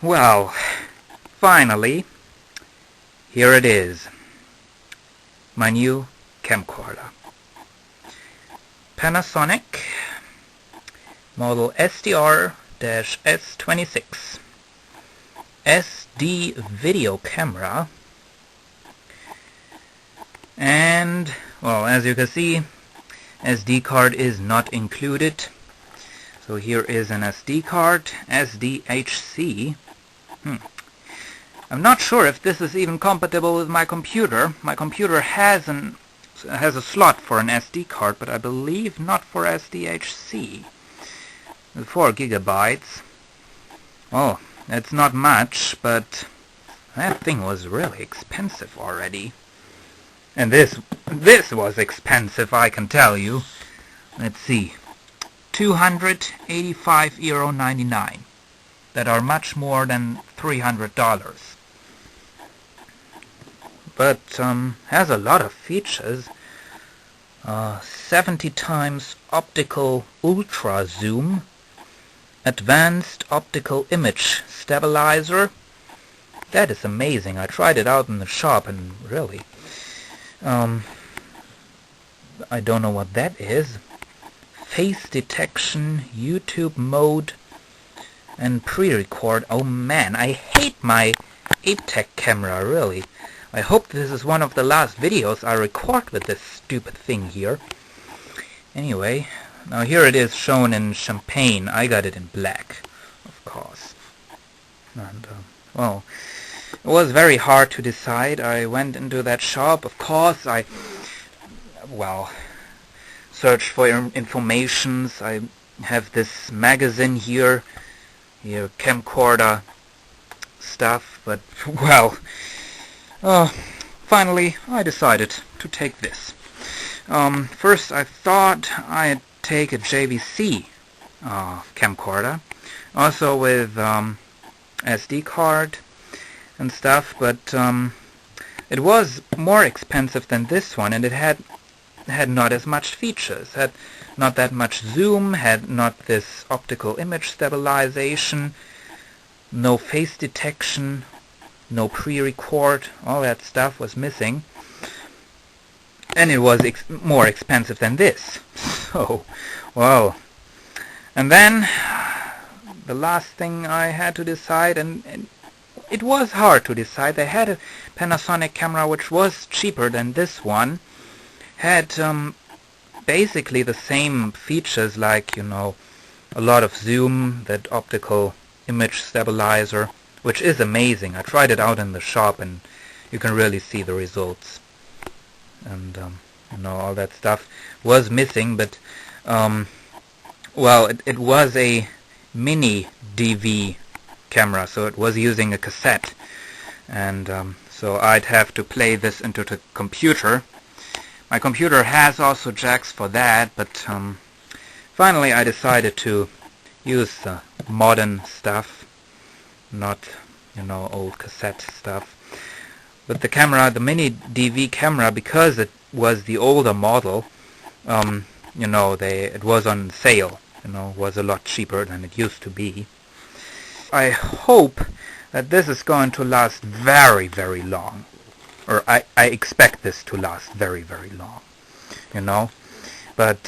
Well, finally, here it is. My new camcorder. Panasonic model SDR-S26 SD video camera. And, well, as you can see, SD card is not included. So here is an SD card, SDHC. I'm not sure if this is even compatible with my computer. My computer has a slot for an SD card, but I believe not for SDHC. 4 gigabytes. Oh, that's not much, but that thing was really expensive already. And this was expensive, I can tell you. Let's see. €285.99. That are much more than $300. But has a lot of features. 70 times optical ultra zoom, advanced optical image stabilizer. That is amazing. I tried it out in the shop and really, I don't know what that is. Face detection, YouTube mode, and pre-record. Oh man, I hate my APTEC camera, really. I hope this is one of the last videos I record with this stupid thing here. Anyway, now here it is shown in champagne. I got it in black, of course. And, well, it was very hard to decide. I went into that shop, of course. I searched for informations. I have this magazine here camcorder stuff, but, well, finally I decided to take this. First I thought I'd take a JVC camcorder, also with SD card and stuff, but it was more expensive than this one, and it had not as much features, had not that much zoom, had not this optical image stabilization, no face detection, no pre-record. All that stuff was missing, and it was more expensive than this. So, well, and then the last thing I had to decide, and it was hard to decide. They had a Panasonic camera which was cheaper than this one, had basically the same features, like, a lot of zoom, that optical image stabilizer, which is amazing. I tried it out in the shop and you can really see the results. And, all that stuff was missing, but, well, it was a mini DV camera, so it was using a cassette. And, so I'd have to play this into the computer. My computer has also jacks for that, but finally I decided to use the modern stuff, not, old cassette stuff. But the camera, the mini DV camera, because it was the older model, it was on sale, was a lot cheaper than it used to be. I hope that this is going to last very, very long. Or I expect this to last very, very long, But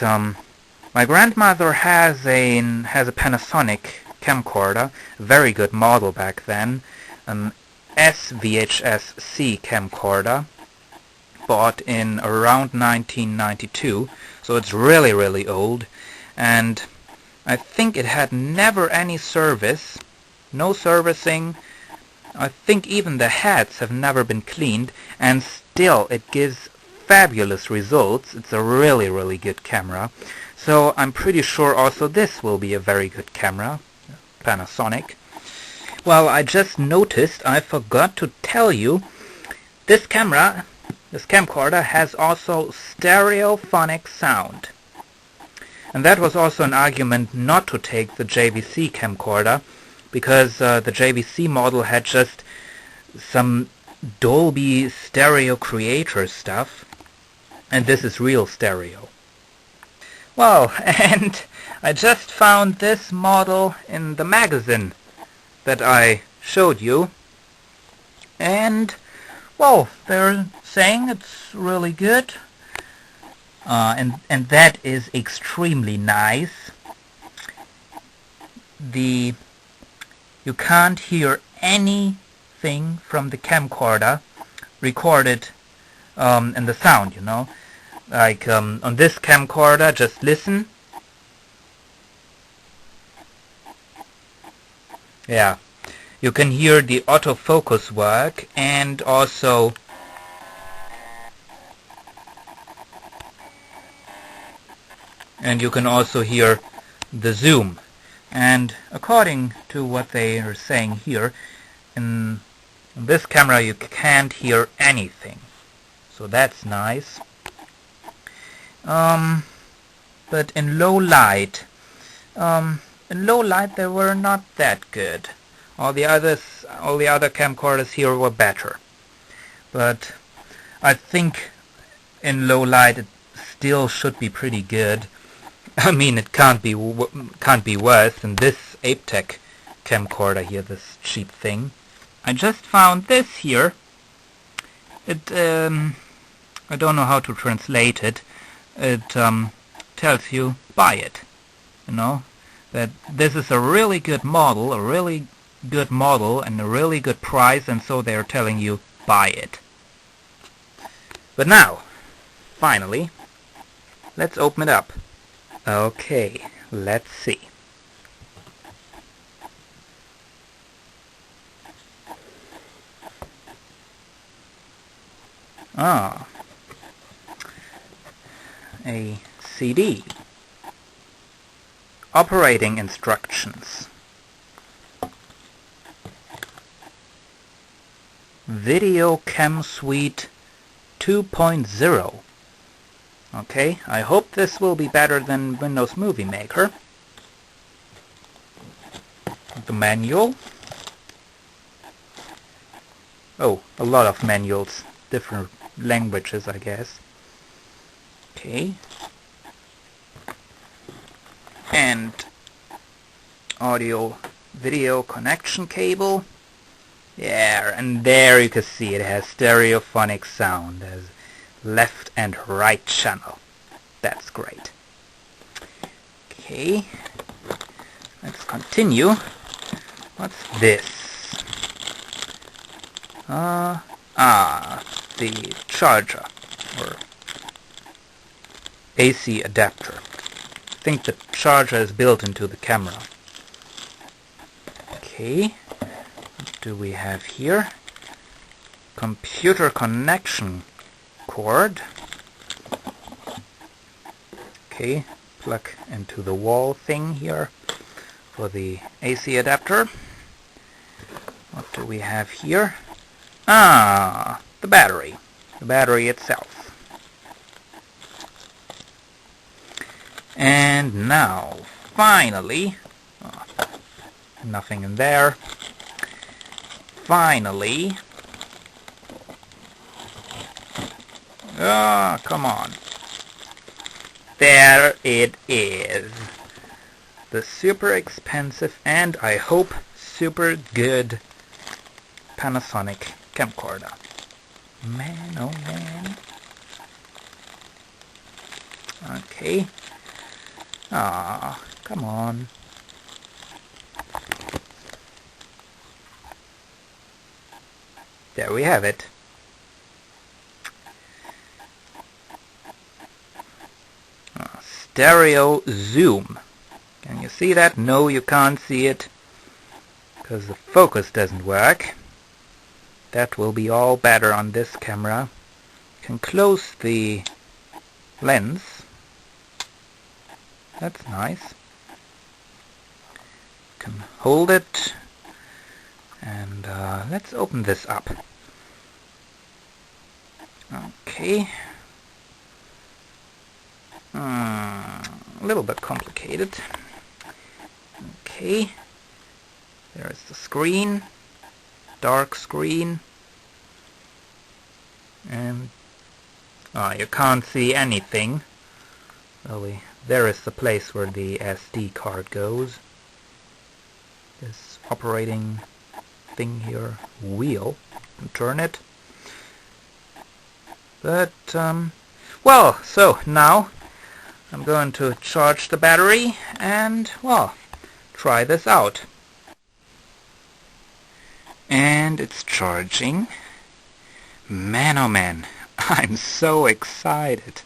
my grandmother has a Panasonic camcorder, a very good model back then, an SVHS-C camcorder, bought in around 1992, so it's really, really old, and I think it had never any service, no servicing. I think even the heads have never been cleaned, and still it gives fabulous results. It's a really, really good camera. So I'm pretty sure also this will be a very good camera, Panasonic. Well, I just noticed, I forgot to tell you, this camcorder has also stereophonic sound. And that was also an argument not to take the JVC camcorder, because the JVC model had just some Dolby Stereo Creator stuff, and this is real stereo. Well, and I just found this model in the magazine that I showed you. And, well, they're saying it's really good. And that is extremely nice. You can't hear anything from the camcorder recorded in the sound, you know. Like on this camcorder, just listen. Yeah, you can hear the autofocus work, and also you can also hear the zoom. And according to what they are saying here, in this camera you can't hear anything, so that's nice. But in low light, they were not that good. All the other camcorders here were better. But I think in low light it still should be pretty good. I mean, it can't be worse than this Aptec camcorder here, this cheap thing. I just found this here. It I don't know how to translate it. It tells you buy it. You know, that this is a really good model, and a really good price, and so they're telling you buy it. But now, finally, let's open it up. Okay, let's see. A CD. Operating instructions. Video Cam Suite 2.0. Okay, I hope this will be better than Windows Movie Maker. The manual. Oh, a lot of manuals. Different languages, I guess. Okay. And audio video connection cable. Yeah, and there you can see it has stereophonic sound as left and right channel. That's great. Okay, let's continue. What's this? The charger or AC adapter. I think the charger is built into the camera. Okay, what do we have here? Computer connection cord. Okay, plug into the wall thing here for the AC adapter. What do we have here? The battery. The battery itself. And now, finally, nothing in there. Finally, come on. There it is. The super expensive and I hope super good Panasonic camcorder. Man, oh man. Okay. Come on. There we have it. Stereo zoom. Can you see that? No, you can't see it because the focus doesn't work. That will be all better on this camera. You can close the lens. That's nice. You can hold it, and let's open this up. Okay. A little bit complicated. Okay. There's the screen. Dark screen. And you can't see anything. Really, there is the place where the SD card goes. This operating thing here, wheel, and turn it. But, well, so now I'm going to charge the battery and, well, try this out. And it's charging. Man, oh man, I'm so excited.